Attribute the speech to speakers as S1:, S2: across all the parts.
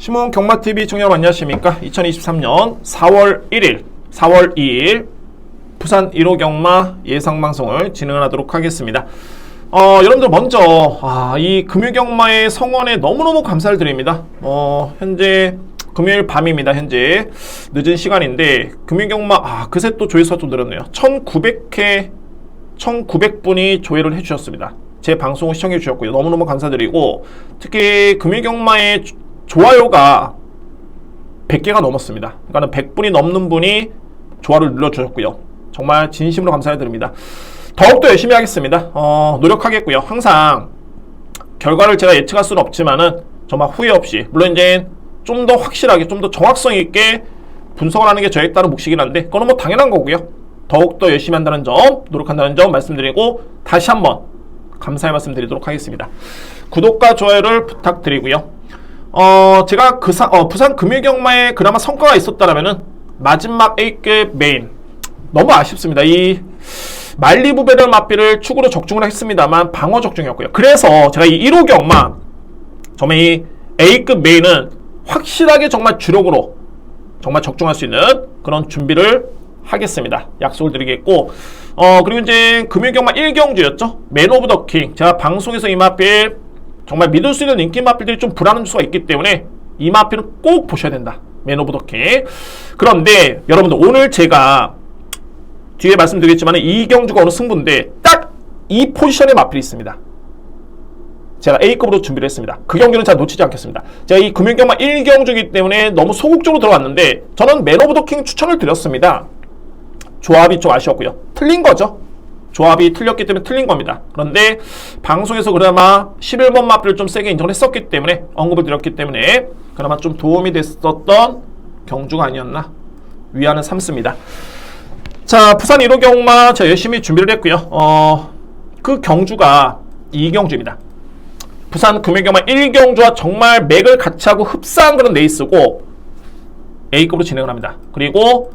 S1: 시몬 경마TV 시청자 여러분 안녕하십니까? 2023년 4월 1일, 4월 2일 부산 1호 경마 예상방송을 진행하도록 하겠습니다. 여러분들 먼저 이 금요경마의 성원에 너무너무 감사를 드립니다. 현재 금요일 밤입니다. 현재 늦은 시간인데 금요경마 그새 또 조회수가 좀 늘었네요. 1900분이 조회를 해주셨습니다. 제 방송을 시청해 주셨고요. 너무너무 감사드리고 특히 금요경마의 좋아요가 100개가 넘었습니다. 그러니까 100분이 넘는 분이 좋아요를 눌러주셨고요. 정말 진심으로 감사드립니다. 더욱더 열심히 하겠습니다. 노력하겠고요. 항상 결과를 제가 예측할 수는 없지만은 정말 후회 없이, 물론 이제 좀 더 확실하게, 좀 더 정확성 있게 분석을 하는 게 저에 따른 몫이긴 한데 그건 뭐 당연한 거고요. 더욱더 열심히 한다는 점, 노력한다는 점 말씀드리고 다시 한번 감사의 말씀 드리도록 하겠습니다. 구독과 좋아요를 부탁드리고요. 제가 부산 금요경마에 그나마 성과가 있었다라면은 마지막 A급 메인 너무 아쉽습니다. 이 말리부베르 마피를 축으로 적중을 했습니다만 방어 적중이었고요. 그래서 제가 이 1호 경마 정말 이 A급 메인은 확실하게 정말 주력으로 정말 적중할 수 있는 그런 준비를 하겠습니다. 약속을 드리겠고, 그리고 이제 금요경마 1경주였죠. 맨 오브 더 킹. 제가 방송에서 이 마필 정말 믿을 수 있는 인기 마필들이 좀 불안한 수가 있기 때문에 이 마필은 꼭 보셔야 된다. 맨 오브 더 킹. 그런데 여러분들 오늘 제가 뒤에 말씀드리겠지만 이 경주가 어느 승부인데 딱 이 포지션의 마필이 있습니다. 제가 A급으로 준비를 했습니다. 그 경기는 잘 놓치지 않겠습니다. 제가 이 금요경마 1경주이기 때문에 너무 소극적으로 들어왔는데 저는 맨 오브 더 킹 추천을 드렸습니다. 조합이 좀 아쉬웠고요. 틀린 거죠. 조합이 틀렸기 때문에 틀린 겁니다. 그런데 방송에서 그나마 11번 마필을 좀 세게 인정을 했었기 때문에 언급을 드렸기 때문에 그나마 좀 도움이 됐었던 경주가 아니었나 위안을 삼습니다. 자, 부산 1호 경마 제가 열심히 준비를 했고요. 그 경주가 2경주입니다. 부산 금요경마 1경주와 정말 맥을 같이 하고 흡사한 그런 레이스고 A급으로 진행을 합니다. 그리고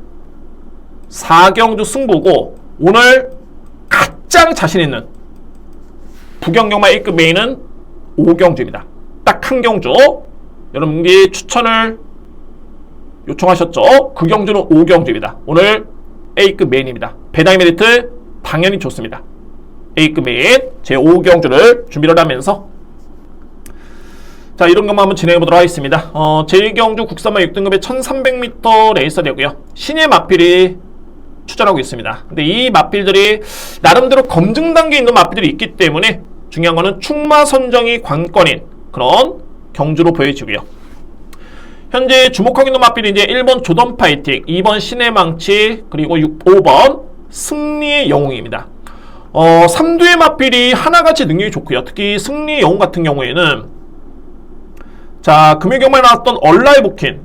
S1: 4경주 승부고 오늘 가장 자신 있는 부경경마 A급 메인은 5경주입니다. 딱 한 경주. 여러분들이 추천을 요청하셨죠? 그 경주는 5경주입니다. 오늘 A급 메인입니다. 배당의 메리트 당연히 좋습니다. A급 메인 제 5경주를 준비를 하면서 자, 이런 것만 한번 진행해 보도록 하겠습니다. 제1경주 국산마 6등급의 1300m 레이서 되고요. 신예 마필이 추천하고 있습니다. 근데 이 마필들이 나름대로 검증 단계에 있는 마필들이 있기 때문에 중요한 거는 충마 선정이 관건인 그런 경주로 보여지고요. 현재 주목하고 있는 마필이 이제 1번 조던 파이팅, 2번 신의 망치, 그리고 5번 승리의 영웅입니다. 3두의 마필이 하나같이 능력이 좋고요. 특히 승리의 영웅 같은 경우에는 자, 금요경마에 나왔던 얼라이브킨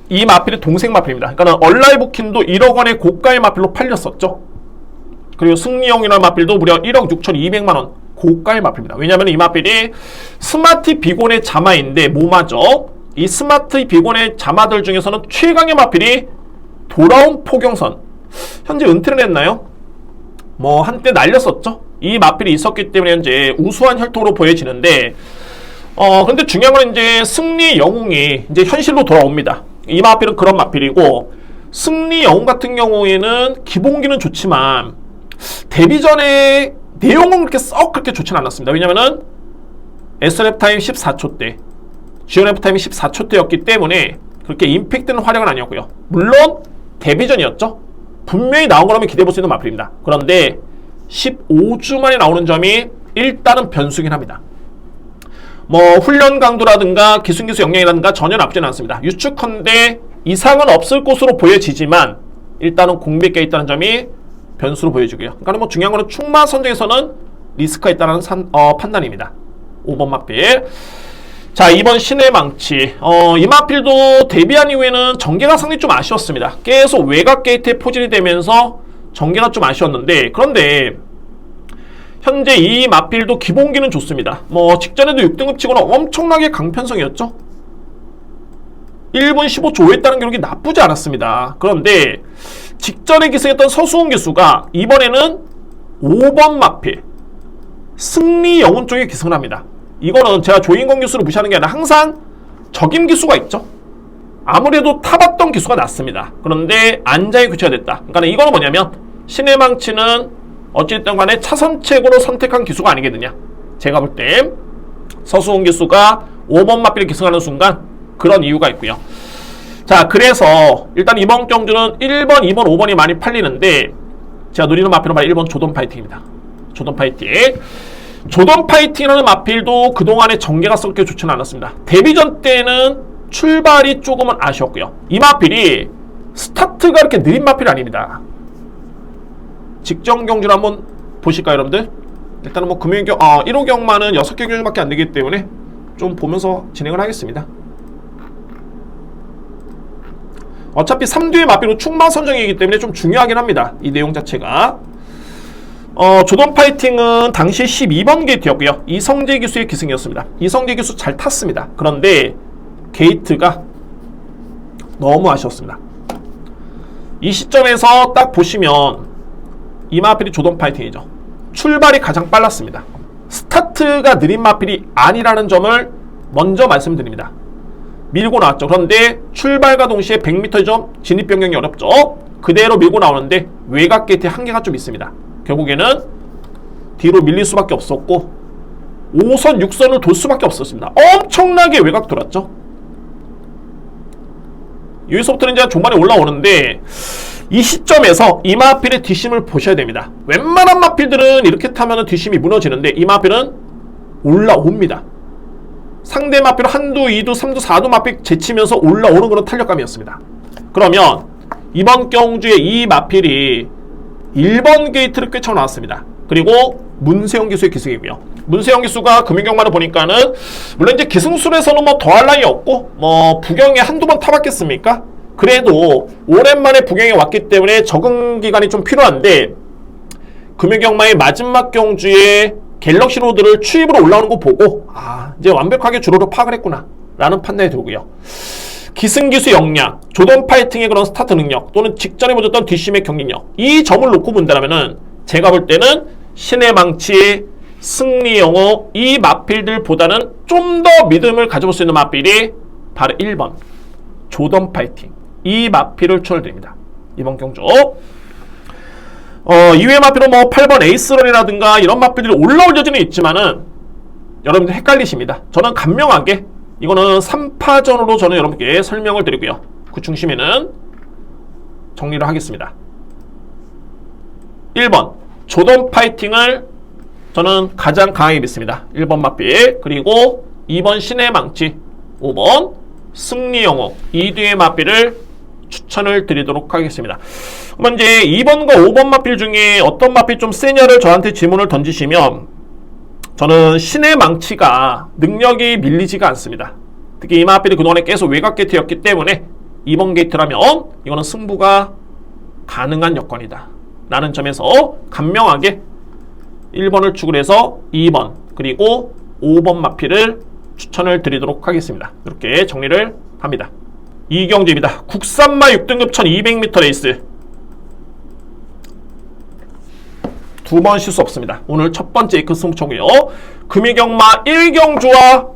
S1: 이 마필의 동생 마필입니다. 그러니까 얼라이브킨도 1억 원의 고가의 마필로 팔렸었죠. 그리고 승리영이라는 마필도 무려 1억 6,200만원 고가의 마필입니다. 왜냐하면 이 마필이 스마트 비곤의 자마인데 모마죠. 이 스마트 비곤의 자마들 중에서는 최강의 마필이 돌아온 포경선. 현재 은퇴를 했나요? 뭐 한때 날렸었죠. 이 마필이 있었기 때문에 현재 우수한 혈통으로 보여지는데 근데 중요한 건 이제 승리 영웅이 이제 현실로 돌아옵니다. 이 마필은 그런 마필이고, 승리 영웅 같은 경우에는 기본기는 좋지만 데뷔 전에 내용은 그렇게 그렇게 좋지는 않았습니다. 왜냐면은 SNF 타임 14초 때, GNF 타임이 14초 때였기 때문에 그렇게 임팩트는 활약은 아니었고요. 물론 데뷔 전이었죠. 분명히 나온 거라면 기대해 볼 수 있는 마필입니다. 그런데 15주 만에 나오는 점이 일단은 변수긴 합니다. 뭐 훈련 강도라든가 기술기수 역량이라든가 전혀 나쁘지는 않습니다. 유축컨대 이상은 없을 것으로 보여지지만 일단은 공백기가 있다는 점이 변수로 보여지고요. 그러니까 뭐 중요한 거는 충마 선정에서는 리스크가 있다는 판단입니다. 5번 마필. 자, 2번 신의 망치. 이 마필도 데뷔한 이후에는 전개가 상당히 좀 아쉬웠습니다. 계속 외곽 게이트에 포진이 되면서 전개가 좀 아쉬웠는데, 그런데 현재 이 마필도 기본기는 좋습니다. 뭐 직전에도 6등급 치고는 엄청나게 강편성이었죠. 1분 15초 5 했다는 기록이 나쁘지 않았습니다. 그런데 직전에 기승했던 서수훈 기수가 이번에는 5번 마필 승리 영웅 쪽에 기승을 합니다. 이거는 제가 조인권 기수를 무시하는 게 아니라 항상 적임 기수가 있죠. 아무래도 타봤던 기수가 낫습니다. 그런데 안장이 교체가 됐다. 그러니까 이거는 뭐냐면 신의 망치는 어찌됐든 간에 차선책으로 선택한 기수가 아니겠느냐. 제가 볼 때 서수훈 기수가 5번 마필을 기승하는 순간 그런 이유가 있고요. 자, 그래서 일단 이번 경주는 1번, 2번, 5번이 많이 팔리는데 제가 노리는 마필은 바로 1번 조던 파이팅입니다. 조던 파이팅. 조던 파이팅이라는 마필도 그동안에 전개가 썩게 좋지는 않았습니다. 데뷔전 때는 출발이 조금은 아쉬웠고요. 이 마필이 스타트가 이렇게 느린 마필이 아닙니다. 직전 경주를 한번 보실까요, 여러분들? 일단은 뭐 금요일경 1호경만은 6개 경주밖에 안 되기 때문에 좀 보면서 진행을 하겠습니다. 어차피 3두의 마필로 충만 선정이기 때문에 좀 중요하긴 합니다. 이 내용 자체가. 조던 파이팅은 당시 12번 게이트였고요. 이성재 기수의 기승이었습니다. 이성재 기수 잘 탔습니다. 그런데 게이트가 너무 아쉬웠습니다. 이 시점에서 딱 보시면 이 마필이 조던 파이팅이죠. 출발이 가장 빨랐습니다. 스타트가 느린 마필이 아니라는 점을 먼저 말씀드립니다. 밀고 나왔죠. 그런데 출발과 동시에 100m 점 진입 변경이 어렵죠. 그대로 밀고 나오는데 외곽 게이트에 한계가 좀 있습니다. 결국에는 뒤로 밀릴 수밖에 없었고 5선, 6선을 돌 수밖에 없었습니다. 엄청나게 외곽 돌았죠. 여기서부터는 이제 종반에 올라오는데 이 시점에서 이 마필의 뒷심을 보셔야 됩니다. 웬만한 마필들은 이렇게 타면 뒷심이 무너지는데 이 마필은 올라옵니다. 상대 마필 한두, 2두, 3두, 4두 마필 제치면서 올라오는 그런 탄력감이었습니다. 그러면 이번 경주에 이 마필이 1번 게이트를 꿰쳐 나왔습니다. 그리고 문세영 기수의 기승이고요. 문세영 기수가 금융경마를 보니까는 물론 이제 기승술에서는 뭐 더할 나위 없고 뭐 부경에 한두 번 타봤겠습니까? 그래도 오랜만에 부경에 왔기 때문에 적응 기간이 좀 필요한데 금융경마의 마지막 경주에 갤럭시 로드를 추입으로 올라오는 거 보고 이제 완벽하게 주로로 파악을 했구나 라는 판단이 들고요. 기승기수 역량, 조던 파이팅의 그런 스타트 능력 또는 직전에 보여줬던 뒷심의 경기력, 이 점을 놓고 본다면 제가 볼 때는 신의 망치, 승리 영호 이 마필들보다는 좀 더 믿음을 가져볼 수 있는 마필이 바로 1번 조던 파이팅, 이 마필을 추천드립니다. 이번 경주 이외의 마필은 뭐 8번 에이스런이라든가 이런 마필들이 올라올 여지는 있지만은 여러분들 헷갈리십니다. 저는 간명하게 이거는 3파전으로 저는 여러분께 설명을 드리고요. 그 중심에는 정리를 하겠습니다. 1번 조던 파이팅을 저는 가장 강하게 믿습니다. 1번 마필, 그리고 2번 신의 망치, 5번 승리 영호, 이 뒤의 마필을 추천을 드리도록 하겠습니다. 그럼 이제 2번과 5번 마필 중에 어떤 마필 좀 세냐를 저한테 질문을 던지시면 저는 신의 망치가 능력이 밀리지가 않습니다. 특히 이 마필이 그동안에 계속 외곽 게이트였기 때문에 2번 게이트라면 이거는 승부가 가능한 여건이다 라는 점에서 간명하게 1번을 축을 해서 2번 그리고 5번 마필을 추천을 드리도록 하겠습니다. 이렇게 정리를 합니다. 이경주입니다. 국산마 6등급 1200m 레이스 두 번 실수 없습니다. 오늘 첫 번째 A급 승부처고요. 금이경마 1경주와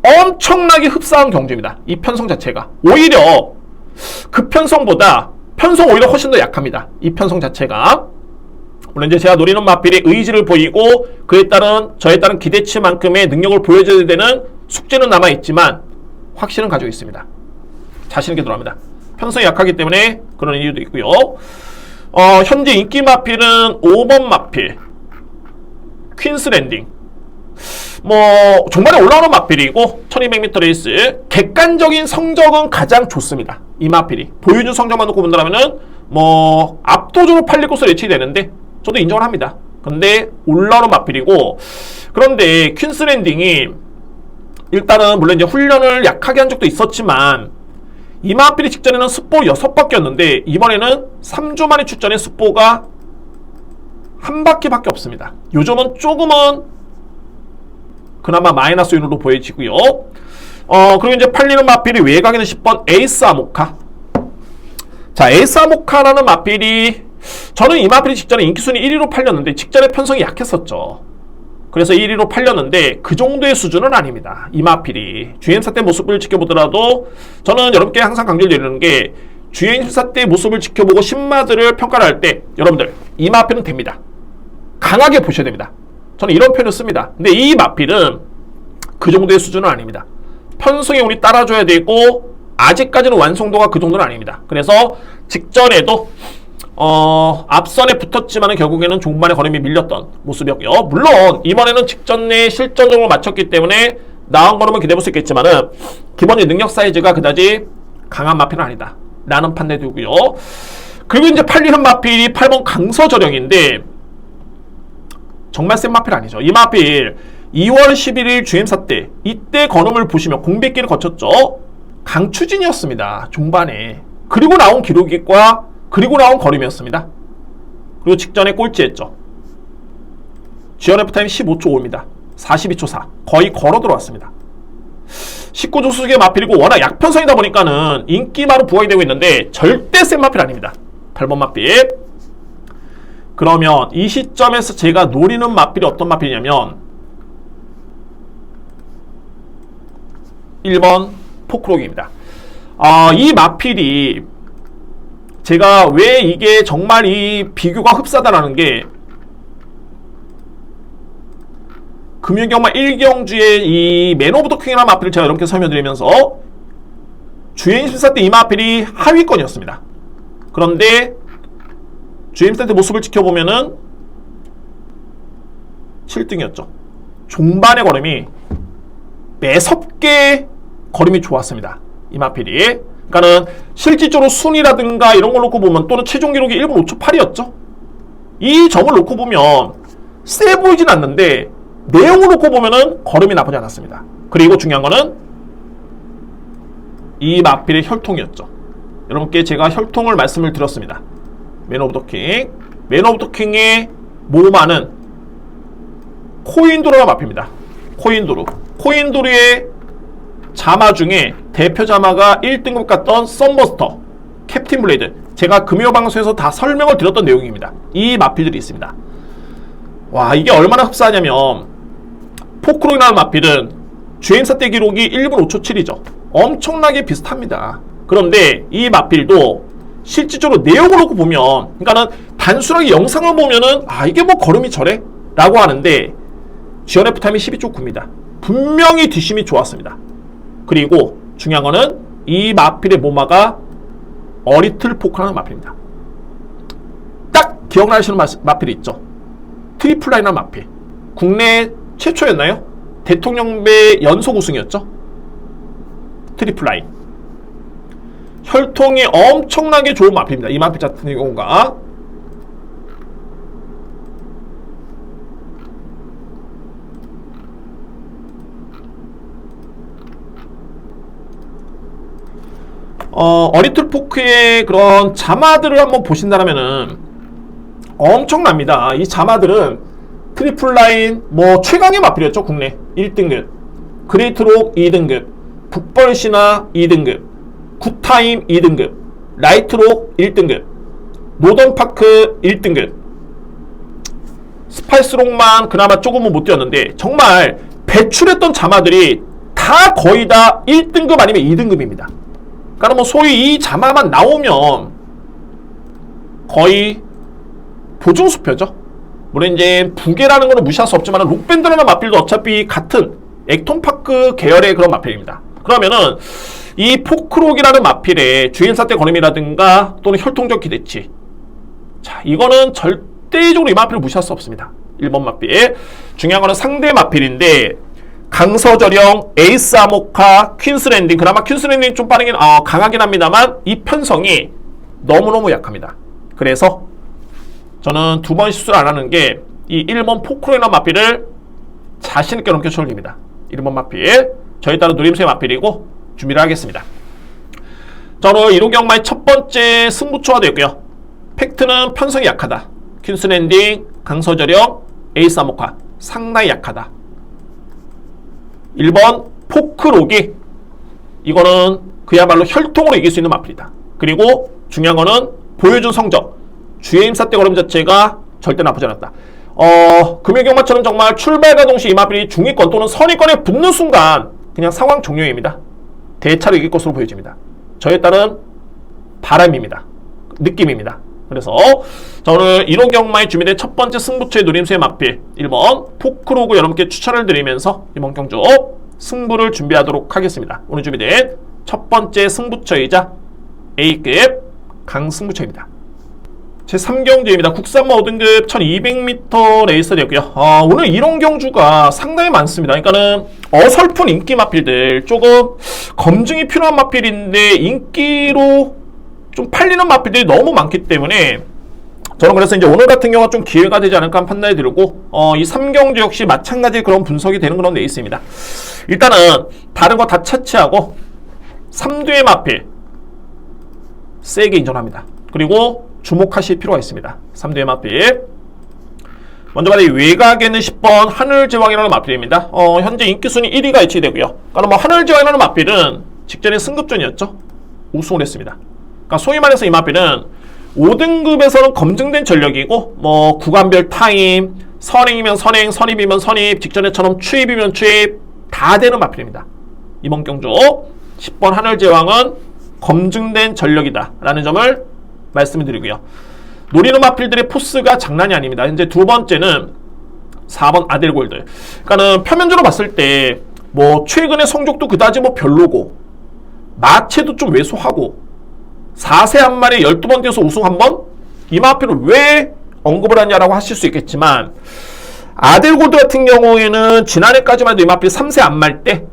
S1: 엄청나게 흡사한 경주입니다. 이 편성 자체가 오히려 그 편성보다 편성 오히려 훨씬 더 약합니다. 이 편성 자체가 물론 이제 제가 노리는 마필이 의지를 보이고 그에 따른 저에 따른 기대치만큼의 능력을 보여줘야 되는 숙제는 남아있지만 확신은 가지고 있습니다. 자신 있게 들어갑니다. 편성이 약하기 때문에 그런 이유도 있고요. 현재 인기 마필은 5번 마필 퀸스 랜딩 뭐 종반에 올라오는 마필이고 1200m 레이스 객관적인 성적은 가장 좋습니다. 이 마필이 보여준 성적만 놓고 본다면은 뭐 압도적으로 팔릴 것으로 예측이 되는데 저도 인정을 합니다. 근데 올라오는 마필이고 그런데 퀸스 랜딩이 일단은 물론 이제 훈련을 약하게 한 적도 있었지만 이 마필이 직전에는 습보 6바퀴였는데 이번에는 3주 만에 출전해 습보가 한 바퀴밖에 없습니다. 요즘은 조금은 그나마 마이너스 요인으로 보여지고요. 그리고 이제 팔리는 마필이 외곽에는 10번 에이스 아모카. 자, 에이스 아모카라는 마필이 저는 이 마필이 직전에 인기순위 1위로 팔렸는데 직전에 편성이 약했었죠. 그래서 1위로 팔렸는데 그 정도의 수준은 아닙니다. 이마필이 주행사 때 모습을 지켜보더라도 저는 여러분께 항상 강조를 드리는 게 주행사 때 모습을 지켜보고 신마들을 평가를 할 때 여러분들 이마필은 됩니다. 강하게 보셔야 됩니다. 저는 이런 표현을 씁니다. 근데 이 마필은 그 정도의 수준은 아닙니다. 편성에 우리 따라줘야 되고 아직까지는 완성도가 그 정도는 아닙니다. 그래서 직전에도 앞선에 붙었지만 결국에는 종반에 걸음이 밀렸던 모습이었고요. 물론 이번에는 직전에 실전적으로 맞췄기 때문에 나은 걸음은 기대해볼 수 있겠지만 기본적인 능력 사이즈가 그다지 강한 마필은 아니다 라는 판단이 들고요. 그리고 이제 팔리는 마필이 8번 강서저령인데 정말 센 마필 아니죠. 이 마필 2월 11일 주행사 때 이때 걸음을 보시면 공백기를 거쳤죠. 강추진이었습니다. 종반에. 그리고 나온 기록과 그리고 나온 걸음이었습니다. 그리고 직전에 꼴찌했죠. GRF 타임 15초 5입니다. 42초 4. 거의 걸어 들어왔습니다. 19조 수수의 마필이고 워낙 약편성이다 보니까는 인기마로 부각이 되고 있는데 절대 센 마필 아닙니다. 8번 마필. 그러면 이 시점에서 제가 노리는 마필이 어떤 마필이냐면 1번 포크록입니다. 이 마필이 제가 왜 이게 정말 이 비교가 흡사다라는 게 금융경마 1경주의 이 맨 오브 더 킹이라는 마필을 제가 이렇게 설명드리면서 주행심사 때 이 마필이 하위권이었습니다. 그런데 주행심사 때 모습을 지켜보면은 7등이었죠. 종반의 걸음이 매섭게 걸음이 좋았습니다. 이 마필이. 그러니까는 실질적으로 순위라든가 이런 걸 놓고 보면 또는 최종 기록이 1분 5초 8이었죠. 이 점을 놓고 보면 세 보이진 않는데 내용을 놓고 보면은 걸음이 나쁘지 않았습니다. 그리고 중요한 거는 이 마필의 혈통이었죠. 여러분께 제가 혈통을 말씀을 드렸습니다. 맨 오브 더 킹. 맨 오브 더 킹의 모마는 코인도르가 마필입니다. 코인도르. 코인도르의 자마 중에 대표 자마가 1등급 갔던 썬버스터, 캡틴 블레이드. 제가 금요 방송에서 다 설명을 드렸던 내용입니다. 이 마필들이 있습니다. 와, 이게 얼마나 흡사하냐면 포크록이라는 마필은 주행사 때 기록이 1분 5초 7이죠. 엄청나게 비슷합니다. 그런데 이 마필도 실질적으로 내용을 놓고 보면, 그러니까는 단순하게 영상을 보면은 이게 뭐 걸음이 저래? 라고 하는데 GRF 타임이 12초 9입니다. 분명히 뒷심이 좋았습니다. 그리고 중요한 거는 이 마필의 모마가 어리틀 포크라는 마필입니다. 딱 기억나시는 마필이 있죠. 트리플라인이라는 마필. 국내 최초였나요? 대통령배 연속 우승이었죠. 트리플라인. 혈통이 엄청나게 좋은 마필입니다. 이 마필 같은 경우가. 어리틀 포크의 그런 자마들을 한번 보신다면은 엄청납니다. 이 자마들은 트리플라인 뭐 최강의 마필이었죠. 국내 1등급, 그레이트록 2등급, 북벌시나 2등급, 굿타임 2등급, 라이트록 1등급, 노던파크 1등급, 스파이스록만 그나마 조금은 못 뛰었는데 정말 배출했던 자마들이 다 거의 다 1등급 아니면 2등급입니다. 그러니까 뭐 소위 이 자마만 나오면 거의 보증수표죠. 물론 이제 부계라는 거는 무시할 수 없지만 록밴드라는 마필도 어차피 같은 액톤파크 계열의 그런 마필입니다. 그러면은 이 포크록이라는 마필의 주행사 때 걸음이라든가 또는 혈통적 기대치, 자 이거는 절대적으로 이 마필을 무시할 수 없습니다. 1번 마필. 중요한 거는 상대 마필인데 강서저령, 에이스 아모카, 퀸스랜딩. 그나마 퀸스랜딩 좀 빠르긴 강하긴 합니다만 이 편성이 너무너무 약합니다. 그래서 저는 두 번 실수를 안 하는 게 이 1번 포크록이라는 마필을 자신있게 넘겨쳐올립니다. 1번 마필. 저에 따른 노림수의 마필이고 준비를 하겠습니다. 저는 1호 경마의 첫 번째 승부처가 되었고요. 팩트는 편성이 약하다. 퀸스랜딩, 강서저령, 에이스 아모카 상당히 약하다. 1번 포크록이 이거는 그야말로 혈통으로 이길 수 있는 마필이다. 그리고 중요한 거는 보여준 성적, 주행사 때 걸음 자체가 절대 나쁘지 않았다. 금일경마처럼 정말 출발과 동시에 이마필이 중위권 또는 선위권에 붙는 순간 그냥 상황 종료입니다. 대차로 이길 것으로 보여집니다. 저에 따른 바람입니다. 느낌입니다. 그래서 자, 오늘 이론 경마에 준비된 첫 번째 승부처의 노림수의 마필 1번 포크로그 여러분께 추천을 드리면서 이번 경주 승부를 준비하도록 하겠습니다. 오늘 준비된 첫 번째 승부처이자 A급 강승부처입니다. 제3경주입니다. 국산마 5등급 1200m 레이스 되고요. 오늘 이런 경주가 상당히 많습니다. 그러니까는 어설픈 인기 마필들, 조금 검증이 필요한 마필인데 인기로 좀 팔리는 마필들이 너무 많기 때문에 저는 그래서 이제 오늘 같은 경우가 좀 기회가 되지 않을까 판단이 들고 이 3경주 역시 마찬가지 그런 분석이 되는 그런 레이스입니다. 일단은 다른 거 다 차치하고 3두의 마필 세게 인정합니다. 그리고 주목하실 필요가 있습니다. 3두의 마필 먼저 말해 외곽에는 10번 하늘제왕이라는 마필입니다. 현재 인기순위 1위가 예측되고요. 그러니까 뭐 하늘제왕이라는 마필은 직전에 승급전이었죠. 우승을 했습니다. 그러니까 소위 말해서 이 마필은 5등급에서는 검증된 전력이고 뭐 구간별 타임, 선행이면 선행, 선입이면 선입, 직전에처럼 추입이면 추입 다 되는 마필입니다. 이번 경주 10번 하늘제왕은 검증된 전력이다 라는 점을 말씀을 드리고요. 노리는 마필들의 포스가 장난이 아닙니다. 이제 두 번째는 4번 아델골드. 그러니까는 표면적으로 봤을 때 뭐 최근의 성적도 그다지 뭐 별로고 마체도 좀 왜소하고 4세 한 마리에 12번 뛰어서 우승 한 번? 이 마필을 왜 언급을 하냐라고 하실 수 있겠지만 아델골드 같은 경우에는 지난해까지만 해도 이 마필 3세 안말 때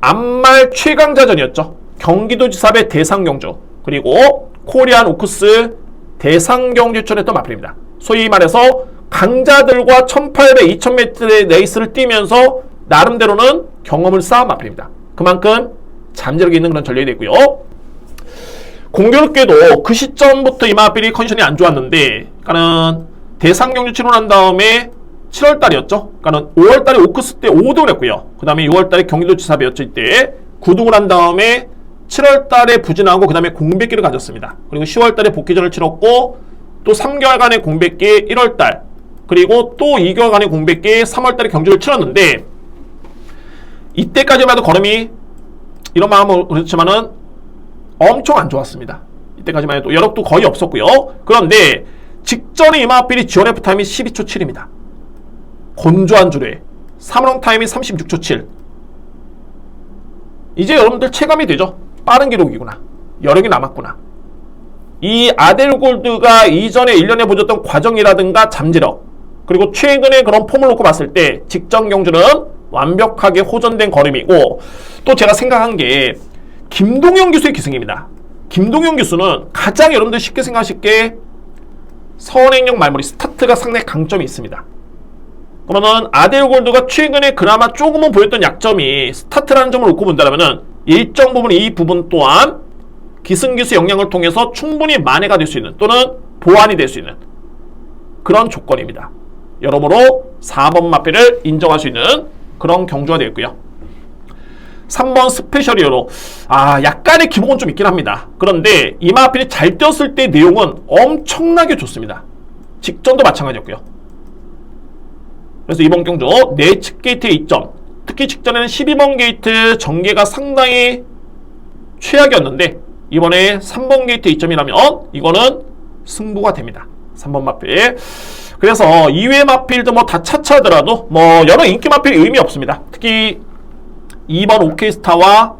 S1: 안말 최강자전이었죠. 경기도지사배 대상경주 그리고 코리안 오크스 대상경주철했던 마필입니다. 소위 말해서 강자들과 1800, 2000m의 레이스를 뛰면서 나름대로는 경험을 쌓은 마필입니다. 그만큼 잠재력이 있는 그런 전력이 되고요. 공교롭게도 그 시점부터 이 마필이 컨디션이 안 좋았는데 그러니까는 대상경주 치러난 다음에 7월달이었죠. 그러니까는 5월달에 오크스 때 5등을 했고요. 그 다음에 6월달에 경기도지사배였죠. 이때 9등을 한 다음에 7월달에 부진하고 그 다음에 공백기를 가졌습니다. 그리고 10월달에 복귀전을 치렀고 또 3개월간의 공백기 1월달 그리고 또 2개월간의 공백기 3월달에 경주를 치렀는데 이때까지만 해도 걸음이 이런 마음은 그렇지만은 엄청 안 좋았습니다. 이때까지만 해도 여력도 거의 없었고요. 그런데 직전에 이마필이 지원F 타임이 12초 7입니다. 건조한 주례 3런 타임이 36초 7. 이제 여러분들 체감이 되죠. 빠른 기록이구나. 여력이 남았구나. 이 아델골드가 이전에 1년에 보여줬던 과정이라든가 잠재력 그리고 최근에 그런 폼을 놓고 봤을 때 직전 경주는 완벽하게 호전된 걸음이고 또 제가 생각한 게 김동현 기수의 기승입니다. 김동현 기수는 가장 여러분들 쉽게 생각하실 게 선행력 말머리 스타트가 상당히 강점이 있습니다. 그러면 아델골드가 최근에 그나마 조금은 보였던 약점이 스타트라는 점을 놓고 본다면 일정 부분 이 부분 또한 기승기수 영향을 통해서 충분히 만회가 될 수 있는 또는 보완이 될 수 있는 그런 조건입니다. 여러모로 4번 마필을 인정할 수 있는 그런 경주가 되겠고요. 3번 스페셜이어로 약간의 기복은 좀 있긴 합니다. 그런데 이 마필이 잘 뛰었을 때 내용은 엄청나게 좋습니다. 직전도 마찬가지였고요. 그래서 이번 경주 내측 게이트의 이점 특히 직전에는 12번 게이트 전개가 상당히 최악이었는데 이번에 3번 게이트 2점이라면 이거는 승부가 됩니다. 3번 마필. 그래서 이외의 마필도 뭐 다 차차하더라도 뭐 여러 인기 마필이 의미 없습니다. 특히 2번 오케이스타와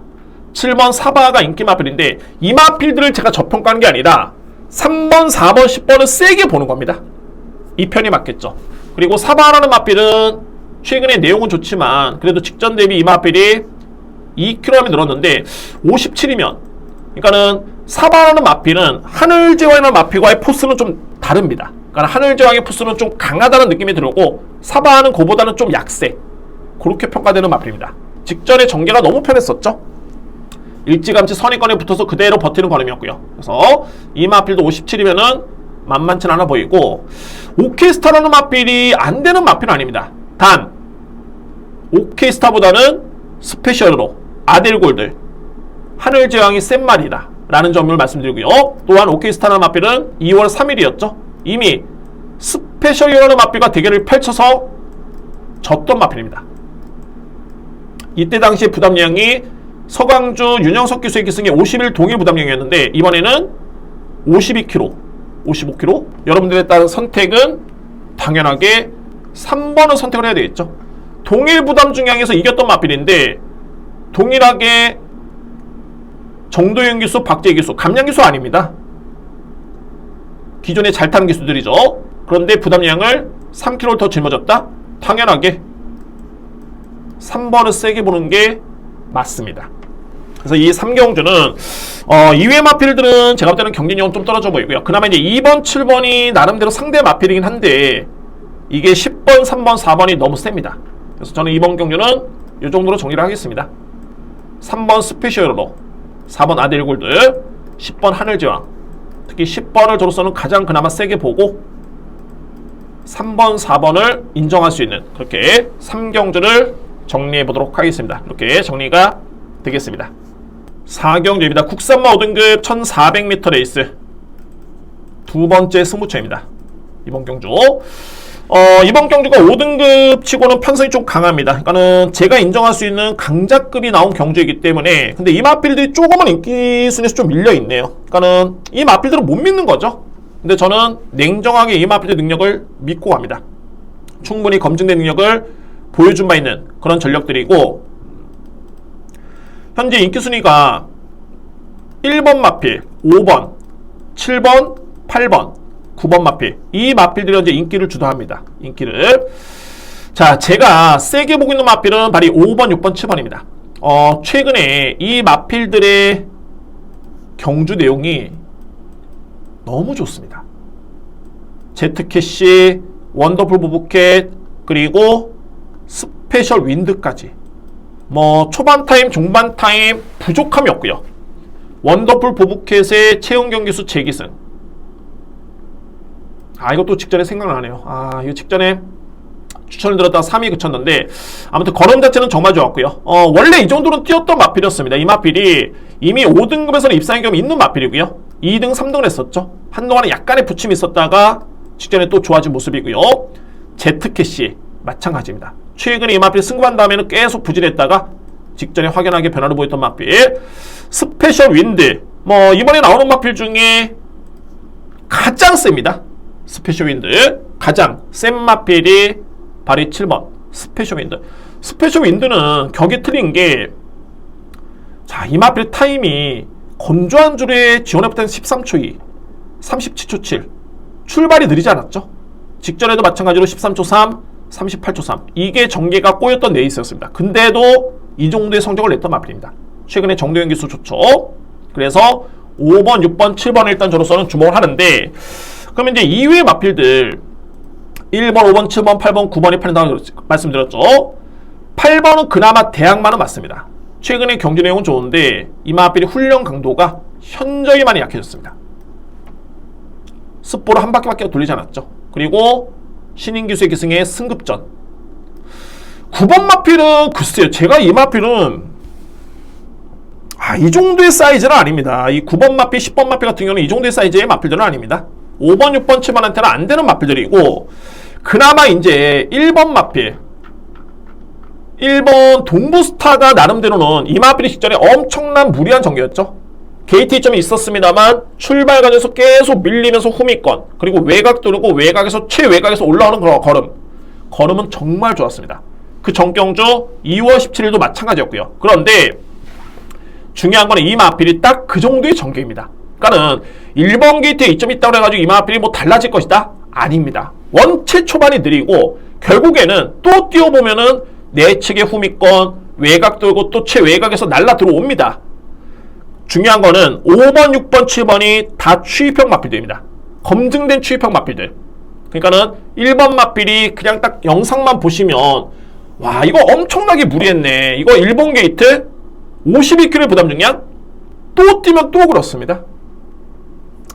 S1: 7번 사바가 인기 마필인데 이 마필들을 제가 저평가하는 게 아니라 3번, 4번, 10번은 세게 보는 겁니다. 이 편이 맞겠죠. 그리고 사바라는 마필은 최근에 내용은 좋지만 그래도 직전 대비 이 마필이 2kg이 늘었는데 57이면 그러니까는 사바라는 마필은 하늘제왕이라는 마필과의 포스는 좀 다릅니다. 그러니까 하늘제왕의 포스는 좀 강하다는 느낌이 들고 사바는 그보다는 좀 약세 그렇게 평가되는 마필입니다. 직전에 전개가 너무 편했었죠. 일찌감치 선의권에 붙어서 그대로 버티는 걸음이었고요. 그래서 이 마필도 57이면은 만만치 않아 보이고 오케이스타라는 마필이 안 되는 마필은 아닙니다. 단 오케이스타보다는 스페셜으로 아델골드 하늘제왕이 센 말이다 라는 점을 말씀드리고요. 또한 오케이스타라는 마필은 2월 3일이었죠. 이미 스페셜이라는 마필과 대결을 펼쳐서 졌던 마필입니다. 이때 당시에 부담량이 서광주 윤영석 기수의 기승에 51 동일 부담량이었는데 이번에는 52kg, 55kg. 여러분들에 따른 선택은 당연하게 3번을 선택을 해야 되겠죠. 동일 부담 중량에서 이겼던 마필인데 동일하게 정도현 기수, 박재희 기수, 감량 기수 아닙니다. 기존에 잘 타는 기수들이죠. 그런데 부담량을 3kg를 더 짊어졌다? 당연하게 3번을 세게 보는 게 맞습니다. 그래서 이 3경주는 이외의 마필들은 제가 볼 때는 경쟁력은 좀 떨어져 보이고요. 그나마 이제 2번, 7번이 나름대로 상대 마필이긴 한데 이게 10번, 3번, 4번이 너무 셉니다. 그래서 저는 이번 경주는 이 정도로 정리를 하겠습니다. 3번 스페셜로, 4번 아델골드, 10번 하늘제왕. 특히 10번을 저로서는 가장 그나마 세게 보고 3번, 4번을 인정할 수 있는 그렇게 3경주를 정리해 보도록 하겠습니다. 이렇게 정리가 되겠습니다. 4경주입니다. 국산마 5등급 1400m 레이스 두 번째 승부처입니다. 이번 경주 이번 경주가 5등급 치고는 편성이 좀 강합니다. 그러니까는 제가 인정할 수 있는 강자급이 나온 경주이기 때문에 근데 이 마필들이 조금은 인기 순위에서 좀 밀려있네요. 그러니까는 이 마필들은 못 믿는 거죠. 근데 저는 냉정하게 이 마필의 능력을 믿고 갑니다. 충분히 검증된 능력을 보여준 바 있는 그런 전력들이고 현재 인기 순위가 1번 마필, 5번, 7번, 8번, 9번 마필 이 마필들이 현재 인기를 주도합니다. 인기를 자 제가 세게 보고 있는 마필은 바로 5번, 6번, 7번입니다. 최근에 이 마필들의 경주 내용이 너무 좋습니다. 제트캐시, 원더풀 보브캣 그리고 스페셜 윈드까지 뭐 초반 타임, 중반 타임 부족함이 없고요. 원더풀 보브캣의 채용 경기수 재기승. 이것도 직전에 생각나네요. 이거 직전에 추천을 들었다가 3위 그쳤는데 아무튼 걸음 자체는 정말 좋았고요. 원래 이 정도는 뛰었던 마필이었습니다. 이 마필이 이미 5등급에서는 입상의 경험이 있는 마필이고요. 2등, 3등을 했었죠. 한동안은 약간의 부침이 있었다가 직전에 또 좋아진 모습이고요. 제트캐시 마찬가지입니다. 최근에 이 마필 승부한 다음에는 계속 부진했다가 직전에 확연하게 변화를 보였던 마필. 스페셜 윈드 뭐 이번에 나오는 마필 중에 가장 셉니다. 스페셜 윈드 가장 센 마필이 바로 7번 스페셜 윈드. 스페셜 윈드는 격이 틀린 게 자, 이 마필 타임이 건조한 줄에 지원해볼 때는 13초 2 37초 7 출발이 느리지 않았죠. 직전에도 마찬가지로 13초 3 38초 3 이게 전개가 꼬였던 레이스였습니다. 근데도 이 정도의 성적을 냈던 마필입니다. 최근에 정도현 기수 좋죠. 그래서 5번, 6번, 7번 일단 저로서는 주목을 하는데 그러면 이제 이외의 마필들 1번, 5번, 7번, 8번, 9번이 팔린다고 말씀드렸죠. 8번은 그나마 대항마는 맞습니다. 최근에 경기 내용은 좋은데 이 마필의 훈련 강도가 현저히 많이 약해졌습니다. 습보를 한 바퀴밖에 돌리지 않았죠. 그리고 신인 기수의 기승의 승급전. 9번 마필은 글쎄요. 제가 이 마필은 이 정도의 사이즈는 아닙니다. 이 9번 마필, 10번 마필 같은 경우는 이 정도의 사이즈의 마필들은 아닙니다. 5번, 6번, 7번한테는 안 되는 마필들이고 그나마 이제 1번 마필 1번 동부스타가 나름대로는 이 마필이 직전에 엄청난 무리한 전개였죠. 게이트 이점이 있었습니다만 출발 과정에서 계속 밀리면서 후미권 그리고 외곽 돌고 외곽에서 최외곽에서 올라오는 그런 걸음은 정말 좋았습니다. 그 전경주 2월 17일도 마찬가지였고요. 그런데 중요한 거는 이 마필이 딱 그 정도의 전개입니다. 그러니까는 1번 게이트에 이점이 있다고 해가지고 이 마필이 뭐 달라질 것이다? 아닙니다. 원체 초반이 느리고 결국에는 또 뛰어보면은 내측의 후미권 외곽 돌고 또 최외곽에서 날라 들어옵니다. 중요한 거는 5번, 6번, 7번이 다 추입형 마필들입니다. 검증된 추입형 마필들. 그러니까는 1번 마필이 그냥 딱 영상만 보시면 와 이거 엄청나게 무리했네. 이거 일본 게이트 52kg 부담 중량 또 뛰면 또 그렇습니다.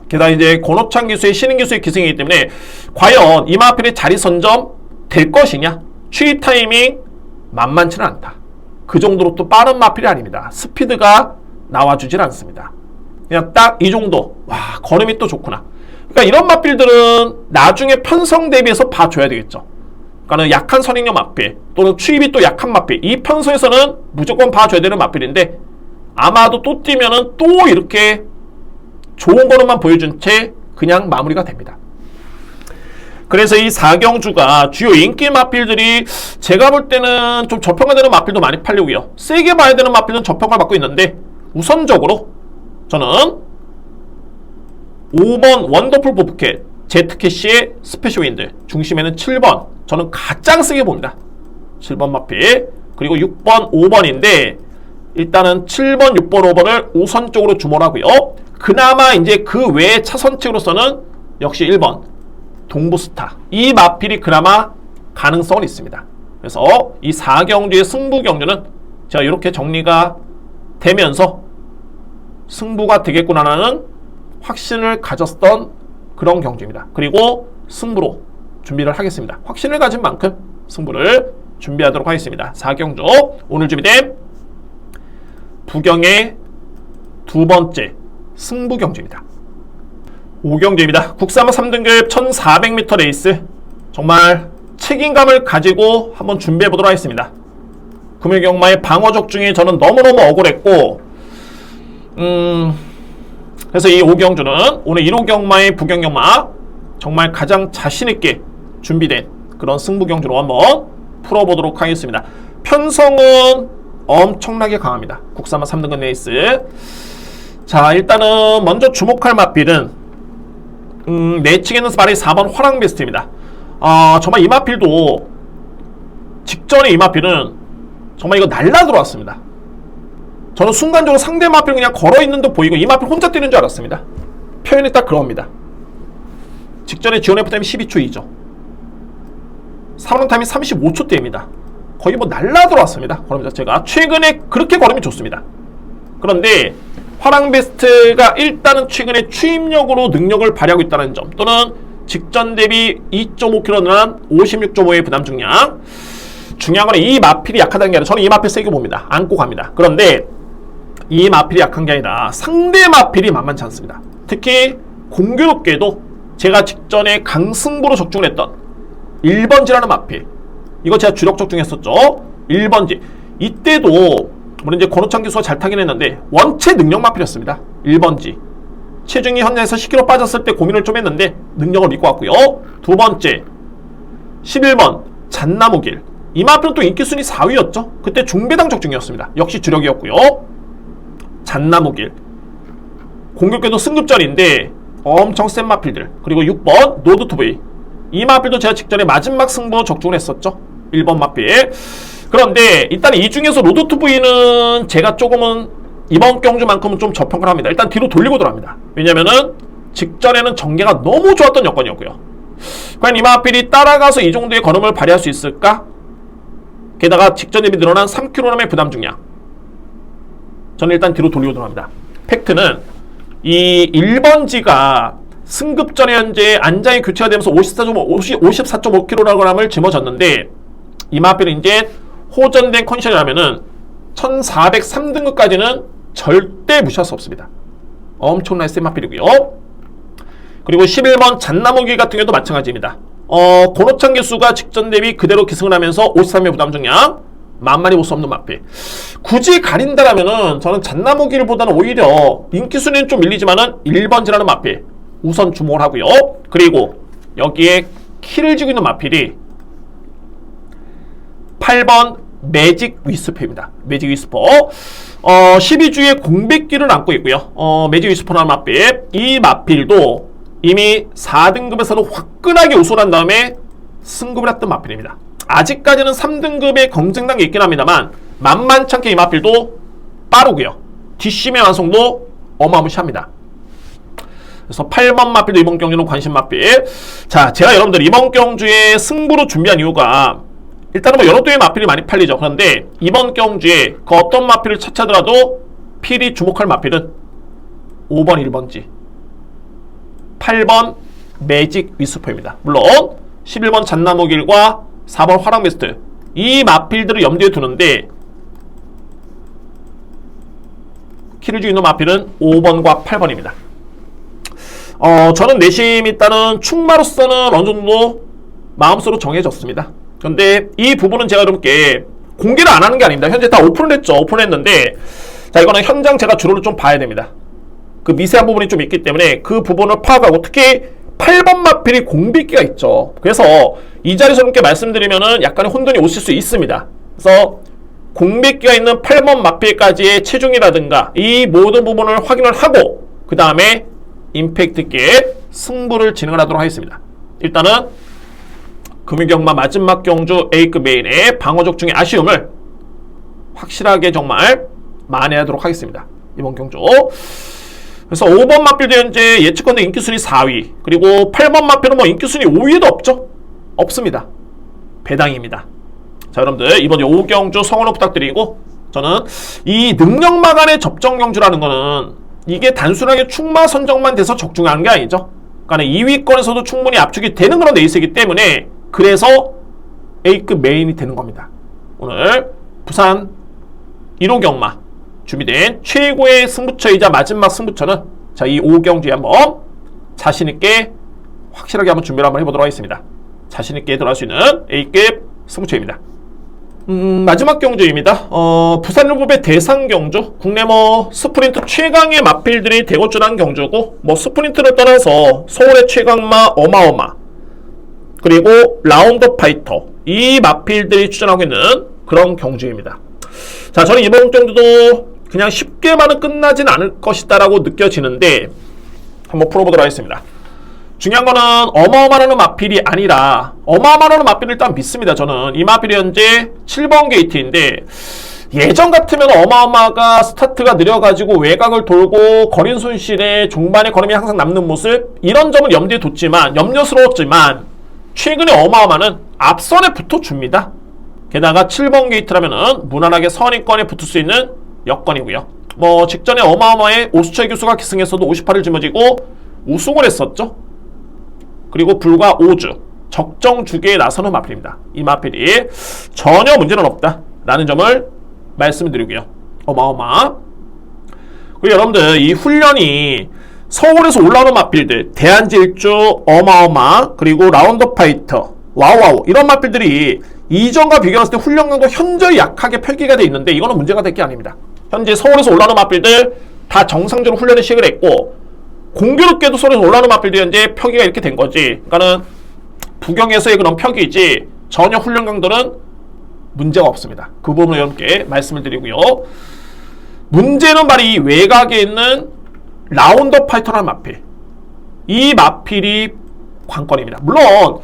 S1: 게다가 이제 권호찬 기수의 신인 기수의 기승이기 때문에 과연 이 마필의 자리 선점 될 것이냐? 추입 타이밍 만만치는 않다. 그 정도로 또 빠른 마필이 아닙니다. 스피드가 나와주질 않습니다. 그냥 딱 이 정도. 와 걸음이 또 좋구나. 그러니까 이런 마필들은 나중에 편성 대비해서 봐줘야 되겠죠. 그러니까 약한 선행력 마필 또는 추입이 또 약한 마필, 이 편성에서는 무조건 봐줘야 되는 마필인데 아마도 또 뛰면은 또 이렇게 좋은 거로만 보여준 채 그냥 마무리가 됩니다. 그래서 이 4경주가 주요 인기 마필들이 제가 볼 때는 좀 저평가되는 마필도 많이 팔리고요. 세게 봐야 되는 마필은 저평가를 받고 있는데 우선적으로 저는 5번 원더풀 보프캣 제트캐시의 스페셜 윈드, 중심에는 7번 저는 가장 세게 봅니다. 7번 마필, 그리고 6번 5번인데 일단은 7번 6번 5번을 우선적으로 주목을 하고요. 그나마 이제 그 외의 차선책으로서는 역시 1번 동부스타, 이 마필이 그나마 가능성은 있습니다. 그래서 이 4경주의 승부 경주는 제가 이렇게 정리가 되면서 승부가 되겠구나라는 확신을 가졌던 그런 경주입니다. 그리고 승부로 준비를 하겠습니다. 확신을 가진 만큼 승부를 준비하도록 하겠습니다. 4경주 오늘 준비된 부경의 두 번째 승부 경주입니다. 5경주입니다. 국산마 3등급 1400m 레이스, 정말 책임감을 가지고 한번 준비해 보도록 하겠습니다. 금일경마의 방어적 중에 저는 너무너무 억울했고 그래서 이 5경주는 오늘 1호경마의 부경경마 정말 가장 자신있게 준비된 그런 승부경주로 한번 풀어보도록 하겠습니다. 편성은 엄청나게 강합니다. 국산마 3등급 레이스. 자, 일단은 먼저 주목할 마필은 내측에는 바로 4번 화랑베스트입니다. 정말 이 마필도 직전에 이 마필은 정말 이거 날라 들어왔습니다. 저는 순간적으로 상대 마필 그냥 걸어있는 듯 보이고 이 마필 혼자 뛰는 줄 알았습니다. 표현이 딱 그럽니다. 직전에 지원 F타임이 12초2죠 3원 타임이 35초대입니다. 거의 뭐 날라 들어왔습니다. 걸음 자체가 최근에 그렇게 걸음이 좋습니다. 그런데 화랑베스트가 일단은 최근에 추임력으로 능력을 발휘하고 있다는 점, 또는 직전 대비 2.5kg 늘어난 56.5의 부담 중량. 중요한 건 이 마필이 약하다는 게 아니라 저는 이 마필 세게 봅니다. 안고 갑니다. 그런데 이 마필이 약한 게 아니라 상대 마필이 만만치 않습니다. 특히 공교롭게도 제가 직전에 강승부로 적중을 했던 1번지라는 마필, 이거 제가 주력 적중했었죠. 1번지. 이때도 물론 이제 권호창 기수가 잘 타긴 했는데 원체 능력 마필이었습니다. 1번지. 체중이 현장에서 10kg 빠졌을 때 고민을 좀 했는데 능력을 믿고 왔고요. 두 번째 11번 잣나무길. 이 마필은 또 인기순위 4위였죠. 그때 중배당 적중이었습니다. 역시 주력이었고요. 잣나무길. 공격궤도 승급전인데 엄청 센 마필들. 그리고 6번 노드투브이. 이 마필도 제가 직전에 마지막 승부 적중을 했었죠. 1번 마필. 그런데 일단 이 중에서 로드2V는 제가 조금은 이번 경주만큼은 좀 저평가를 합니다. 일단 뒤로 돌리고 들어갑니다. 왜냐면은 직전에는 전개가 너무 좋았던 여건이었고요. 과연 이 마필이 따라가서 이 정도의 걸음을 발휘할 수 있을까? 게다가 직전 대비 늘어난 3kg의 부담 중량. 저는 일단 뒤로 돌리고 들어갑니다. 팩트는 이 1번지가 승급전에 현재 안장이 교체가 되면서 54.5kg을 짊어졌는데 이 마필은 이제 호전된 컨디션이라면은 1403등급까지는 절대 무시할 수 없습니다. 엄청난 센 마필이고요. 그리고 11번 잣나무길 같은 경우도 마찬가지입니다. 권호창 개수가 직전 대비 그대로 기승을 하면서 53의 부담 중량, 만만히 볼 수 없는 마필. 굳이 가린다라면은 저는 잣나무길보다는 오히려 인기순위는 좀 밀리지만은 1번지라는 마필 우선 주목을 하고요. 그리고 여기에 키를 쥐고 있는 마필이 8번 매직 위스퍼입니다. 매직 위스퍼. 12주에 공백기를 안고 있고요. 매직 위스퍼라는 마필. 이 마필도 이미 4등급에서도 화끈하게 우승을 한 다음에 승급을 했던 마필입니다. 아직까지는 3등급의 경쟁단계 있긴 합니다만 만만치 않게 이 마필도 빠르고요. 뒷심의 완성도 어마무시합니다. 그래서 8번 마필도 이번 경주는 관심 마필. 자, 제가 여러분들 이번 경주에 승부로 준비한 이유가 일단은 뭐 여러 도의 마필이 많이 팔리죠. 그런데 이번 경주에 그 어떤 마필을 차치하더라도 필히 주목할 마필은 5번 1번지 8번 매직 위스퍼입니다. 물론 11번 잣나무길과 4번 화랑베스트, 이 마필들을 염두에 두는데 키를 쥐고 있는 마필은 5번과 8번입니다. 저는 내심 일단은 충마로서는 어느 정도 마음속으로 정해졌습니다. 그런데 이 부분은 제가 여러분께 공개를 안 하는 게 아닙니다. 현재 다 오픈을 했죠. 오픈을 했는데, 자, 이거는 현장 제가 주로를 좀 봐야 됩니다. 그 미세한 부분이 좀 있기 때문에 그 부분을 파악하고, 특히 8번 마필이 공비기가 있죠. 그래서 이 자리에서 이렇게 말씀드리면은 약간의 혼돈이 오실 수 있습니다. 그래서 공비기가 있는 8번 마필까지의 체중이라든가 이 모든 부분을 확인을 하고 그 다음에 임팩트 있게 승부를 진행을 하도록 하겠습니다. 일단은 금융경마 마지막 경주 A급 메인의 방어적 중의 아쉬움을 확실하게 정말 만회하도록 하겠습니다. 이번 경주. 그래서 5번 마필도 현재 예측컨대 인기순위 4위, 그리고 8번 마필은 뭐 인기순위 5위에도 없죠? 없습니다. 배당입니다. 자, 여러분들 이번 오경주 성원을 부탁드리고, 저는 이 능력마 간의 접전 경주라는 거는 이게 단순하게 충마 선정만 돼서 적중한 게 아니죠. 그러니까 2위권에서도 충분히 압축이 되는 그런 레이스이기 때문에, 그래서 A급 메인이 되는 겁니다. 오늘 부산 1호 경마 준비된 최고의 승부처이자 마지막 승부처는, 자, 이 오경주에 한번 자신있게 확실하게 한번 준비를 한번 해보도록 하겠습니다. 자신있게 들어갈 수 있는 A급 승부처입니다. 마지막 경주입니다. 부산일보배 대상 경주, 국내 뭐 스프린트 최강의 마필들이 대거준한 경주고, 뭐 스프린트를 떠나서 서울의 최강마 어마어마, 그리고 라운드 파이터, 이 마필들이 출전하고 있는 그런 경주입니다. 자, 저는 이번 경주도 그냥 쉽게만은 끝나진 않을 것이다라고 느껴지는데, 한번 풀어보도록 하겠습니다. 중요한 거는 어마어마한 마필이 아니라, 어마어마한 마필을 일단 믿습니다. 저는 이 마필이 현재 7번 게이트인데, 예전 같으면 어마어마가 스타트가 느려가지고 외곽을 돌고 거린 손실에 중반에 걸음이 항상 남는 모습, 이런 점은 염두에 뒀지만, 염려스러웠지만 최근에 어마어마는 앞선에 붙어줍니다. 게다가 7번 게이트라면은 무난하게 선입권에 붙을 수 있는 여건이고요. 뭐 직전에 어마어마의 오수철 교수가 기승에서도 58을 짊어지고 우승을 했었죠. 그리고 불과 5주 적정 주기에 나서는 마필입니다. 이 마필이 전혀 문제는 없다 라는 점을 말씀을 드리고요. 어마어마. 그리고 여러분들 이 훈련이 서울에서 올라오는 마필들, 대한질주, 어마어마, 그리고 라운드 파이터, 와우와우, 이런 마필들이 이전과 비교했을 때 훈련 강도 현저히 약하게 표기가 되어 있는데, 이거는 문제가 될 게 아닙니다. 현재 서울에서 올라오는 마필들 다 정상적으로 훈련을 시작을 했고, 공교롭게도 서울에서 올라오는 마필들이 현재 표기가 이렇게 된 거지. 그러니까는 부경에서의 그런 표기이지 전혀 훈련 강도는 문제가 없습니다. 그 부분을 여러분께 말씀을 드리고요. 문제는 바로 이 외곽에 있는 라운드 파이터라는 마필. 이 마필이 관건입니다. 물론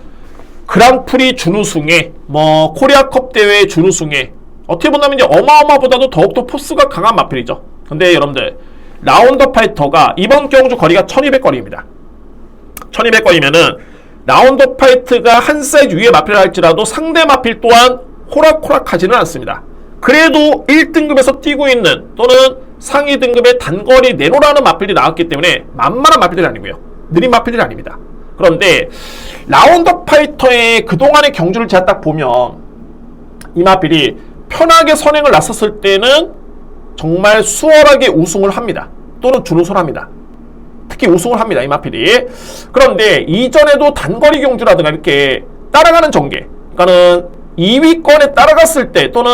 S1: 그랑프리 준우승에, 뭐 코리아컵 대회 준우승에, 어떻게 본다면 이제 어마어마보다도 더욱더 포스가 강한 마필이죠. 근데 여러분들 라운드 파이터가 이번 경주 거리가 1200거리입니다. 1200거리면은 라운드 파이트가 한 사이즈 위에 마필을 할지라도 상대 마필 또한 호락호락하지는 않습니다. 그래도 1등급에서 뛰고 있는 또는 상위 등급의 단거리 네로라는 마필이 나왔기 때문에 만만한 마필들이 아니고요. 느린 마필들이 아닙니다. 그런데 라운드 파이터의 그동안의 경주를 제가 딱 보면 이 마필이 편하게 선행을 나섰을 때는 정말 수월하게 우승을 합니다. 또는 준우승을 합니다. 특히 우승을 합니다. 이 마필이. 그런데 이전에도 단거리 경주라든가 이렇게 따라가는 전개, 그러니까는 2위권에 따라갔을 때 또는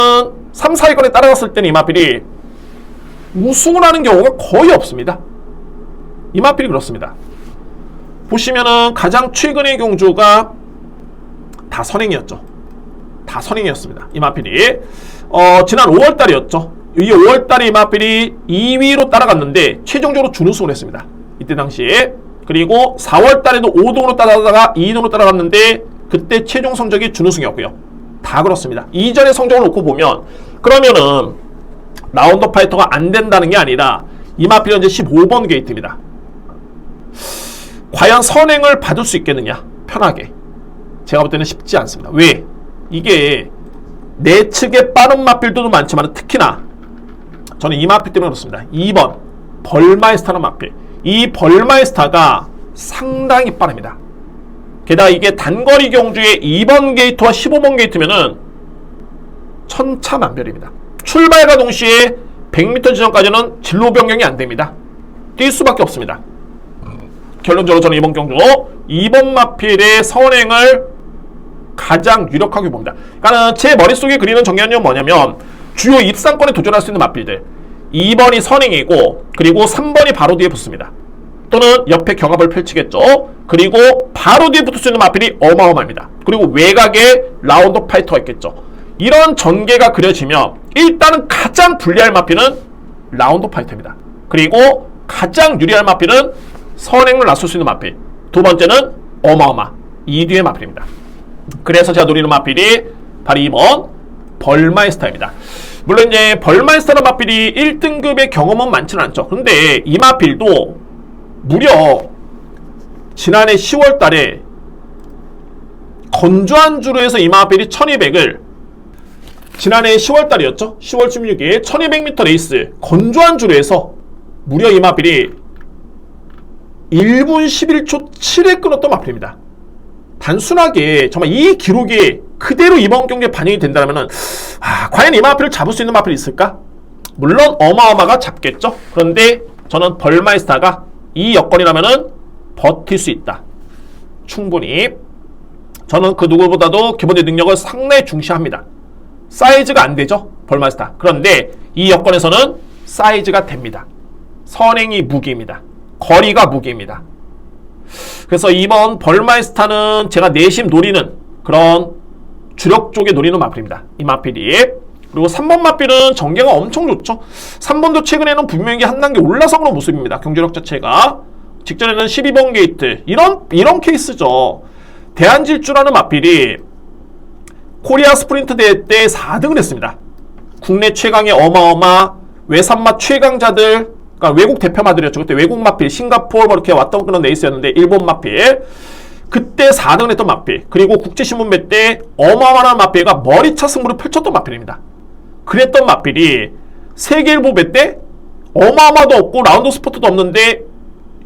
S1: 3, 4위권에 따라갔을 때는 이 마필이 우승을 하는 경우가 거의 없습니다. 이 마필이 그렇습니다. 보시면은 가장 최근의 경주가 다 선행이었죠. 다 선행이었습니다. 이 마필이 지난 5월달이었죠. 이 5월달에 이 마필이 2위로 따라갔는데 최종적으로 준우승을 했습니다. 이때 당시에. 그리고 4월달에도 5등으로 따라가다가 2등으로 따라갔는데 그때 최종 성적이 준우승이었고요. 다 그렇습니다. 이전의 성적을 놓고 보면, 그러면은 라운드 파이터가 안 된다는 게 아니라 이 마필이 현재 15번 게이트입니다. 과연 선행을 받을 수 있겠느냐? 편하게. 제가 볼 때는 쉽지 않습니다. 왜? 이게 내측에 빠른 마필들도 많지만 특히나 저는 이 마필 때문에 그렇습니다. 2번 벌마이스타라는 마필. 이 벌마이스타가 상당히 빠릅니다. 게다가 이게 단거리 경주의 2번 게이트와 15번 게이트면은 천차만별입니다. 출발과 동시에 100m 지점까지는 진로 변경이 안 됩니다. 뛸 수밖에 없습니다. 결론적으로 저는 이번 경주 2번 마필의 선행을 가장 유력하게 봅니다. 그러니까 제 머릿속에 그리는 정리는 뭐냐면 주요 입상권에 도전할 수 있는 마필들 2번이 선행이고 그리고 3번이 바로 뒤에 붙습니다. 또는 옆에 경합을 펼치겠죠. 그리고 바로 뒤에 붙을 수 있는 마필이 어마어마합니다. 그리고 외곽에 라운드 파이터가 있겠죠. 이런 전개가 그려지면 일단은 가장 불리할 마필은 라운드 파이터입니다. 그리고 가장 유리할 마필은 선행을 나설 수 있는 마필. 두 번째는 어마어마 2뒤의 마필입니다. 그래서 제가 노리는 마필이 바로 2번 벌마이스터입니다. 물론 이제 벌마이스터는 마필이 1등급의 경험은 많지는 않죠. 그런데 이 마필도 무려 지난해 10월 달에 건조한 주로 해서 이 마필이 1200을 지난해 10월 달이었죠. 10월 16일 1200m 레이스 건조한 주로 해서 무려 이 마필이 1분 11초 7에 끊었던 마필입니다. 단순하게 정말 이 기록이 그대로 이번 경기에 반영이 된다면 과연 이 마필을 잡을 수 있는 마필이 있을까? 물론 어마어마가 잡겠죠. 그런데 저는 벌마이스터가 이 여건이라면은 버틸 수 있다. 충분히. 저는 그 누구보다도 기본적인 능력을 상당히 중시합니다. 사이즈가 안 되죠. 벌마이스터. 그런데 이 여건에서는 사이즈가 됩니다. 선행이 무기입니다. 거리가 무기입니다. 그래서 이번 벌마이스터는 제가 내심 노리는 그런 주력 쪽에 노리는 마필입니다. 이 마필이. 그리고 3번 마필은 전개가 엄청 좋죠. 3번도 최근에는 분명히 한 단계 올라서는 모습입니다. 경주력 자체가. 직전에는 12번 게이트. 이런 케이스죠. 대한질주라는 마필이 코리아 스프린트 대회 때 4등을 했습니다. 국내 최강의 어마어마 외산마 최강자들, 그러니까 외국 대표마들이었죠. 그때 외국 마필, 싱가포르 뭐 이렇게 왔던 그런 레이스였는데 일본 마필. 그때 4등을 했던 마필. 그리고 국제신문배 때 어마어마한 마필가 머리차 승부를 펼쳤던 마필입니다. 그랬던 마필이 세계일보배 때 어마어마도 없고 라운드 스포트도 없는데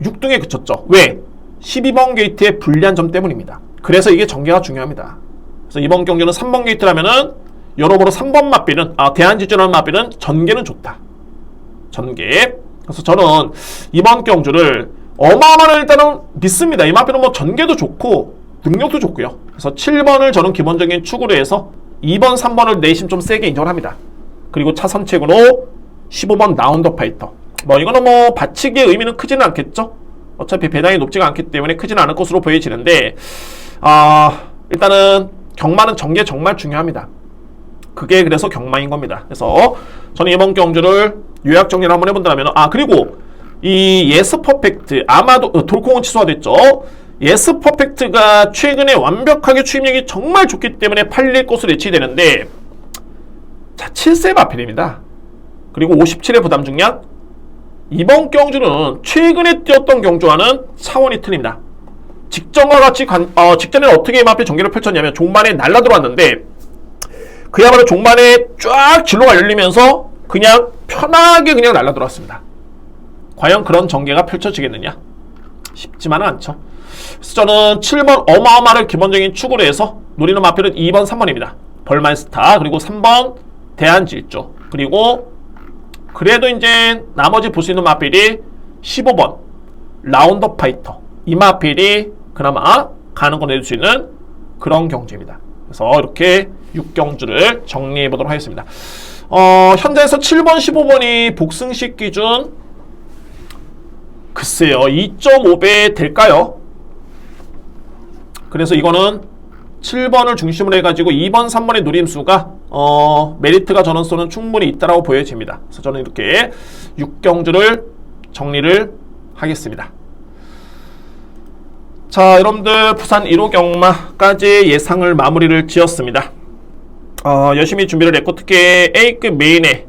S1: 6등에 그쳤죠. 왜? 12번 게이트의 불리한 점 때문입니다. 그래서 이게 전개가 중요합니다. 그래서 이번 경기는 3번 게이트라면은 여러모로 3번 마필은 대한지주라는 마필은 전개는 좋다. 전개. 그래서 저는 이번 경주를 어마어마한 일단은 믿습니다. 이 마필은 뭐 전개도 좋고 능력도 좋고요. 그래서 7번을 저는 기본적인 축으로 해서 2번, 3번을 내심 좀 세게 인정을 합니다. 그리고 차선책으로 15번 라운드 파이터. 뭐 이거는 뭐 받치기의 의미는 크지는 않겠죠. 어차피 배당이 높지가 않기 때문에 크지는 않을 것으로 보여지는데 일단은 경마는 전개 정말 중요합니다. 그게 그래서 경마인 겁니다. 그래서 저는 이번 경주를 요약 정리를 한번 해본다면 그리고 이 예스 퍼펙트 아마도 돌콩은 취소가 됐죠. 예스 퍼펙트가 최근에 완벽하게 추임력이 정말 좋기 때문에 팔릴 것으로 예측되는데 자 7세 마필입니다. 그리고 57의 부담 중량 이번 경주는 최근에 뛰었던 경주와는 차원이 틀립니다. 직전과 같이 직전에는 어떻게 마필 전개를 펼쳤냐면 종반에 날라 들어왔는데 그야말로 종반에 쫙 진로가 열리면서 그냥 편하게 그냥 날라 들어왔습니다. 과연 그런 전개가 펼쳐지겠느냐? 쉽지만은 않죠. 그래서 저는 7번 어마어마를 기본적인 축으로 해서 노리는 마필은 2번, 3번입니다. 벌마이스터 그리고 3번 대한질주 그리고 그래도 이제 나머지 볼 수 있는 마필이 15번 라운드 파이터 이 마필이 그나마 가는 거 내줄 수 있는 그런 경주입니다. 그래서 이렇게 6경주를 정리해 보도록 하겠습니다. 현재에서 7번, 15번이 복승식 기준 글쎄요 2.5배 될까요? 그래서 이거는 7번을 중심으로 해가지고 2번, 3번의 노림수가 메리트가 전원수는 충분히 있다라고 보여집니다. 그래서 저는 이렇게 6경주를 정리를 하겠습니다. 자, 여러분들 부산 1호 경마까지 예상을 마무리를 지었습니다. 열심히 준비를 했고 특히 A급 메인에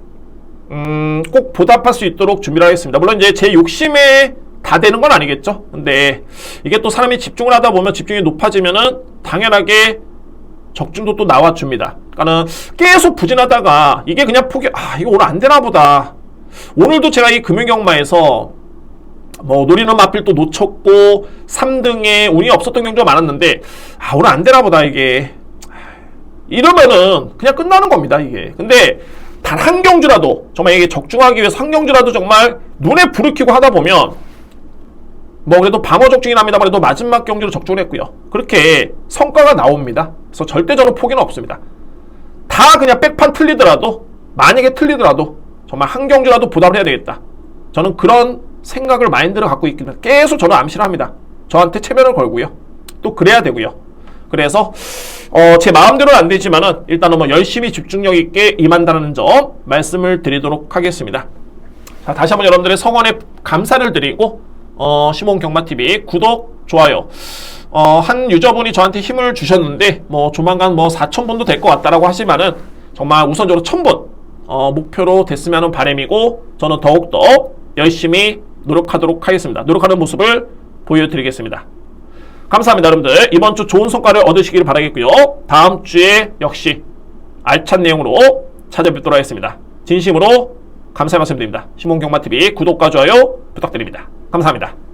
S1: 꼭 보답할 수 있도록 준비를 하겠습니다. 물론 이제 제 욕심에 다 되는 건 아니겠죠. 근데 이게 또 사람이 집중을 하다 보면 집중이 높아지면은 당연하게 적중도 또 나와줍니다. 그러니까는 계속 부진하다가 이게 그냥 이거 오늘 안 되나 보다. 오늘도 제가 이 금융경마에서 뭐 노리는 마필 또 놓쳤고 3등에 운이 없었던 경우가 많았는데 오늘 안 되나 보다 이게 이러면은 그냥 끝나는 겁니다 이게. 근데 단 한 경주라도 정말 이게 적중하기 위해서 한 경주라도 정말 눈에 불을 켜고 하다 보면 뭐 그래도 방어 적중이긴 합니다만 그래도 마지막 경기로 적중을 했고요. 그렇게 성과가 나옵니다. 그래서 절대 저는 포기는 없습니다. 다 그냥 백판 틀리더라도, 만약에 틀리더라도 정말 한 경기라도 보답을 해야 되겠다. 저는 그런 생각을 마인드를 갖고 있기 때문에 계속 저는 암시를 합니다. 저한테 체면을 걸고요. 또 그래야 되고요. 그래서 제 마음대로는 안 되지만은 일단은 뭐 열심히 집중력 있게 임한다는 점 말씀을 드리도록 하겠습니다. 자, 다시 한번 여러분들의 성원에 감사를 드리고 시몬경마TV 구독, 좋아요. 한 유저분이 저한테 힘을 주셨는데 뭐 조만간 뭐 4,000분도 될 것 같다라고 하시면은 정말 우선적으로 1,000분 목표로 됐으면 하는 바람이고, 저는 더욱더 열심히 노력하도록 하겠습니다. 노력하는 모습을 보여드리겠습니다. 감사합니다. 여러분들 이번 주 좋은 성과를 얻으시길 바라겠고요. 다음 주에 역시 알찬 내용으로 찾아뵙도록 하겠습니다. 진심으로 감사의 말씀드립니다. 시몬경마TV 구독과 좋아요 부탁드립니다. 감사합니다.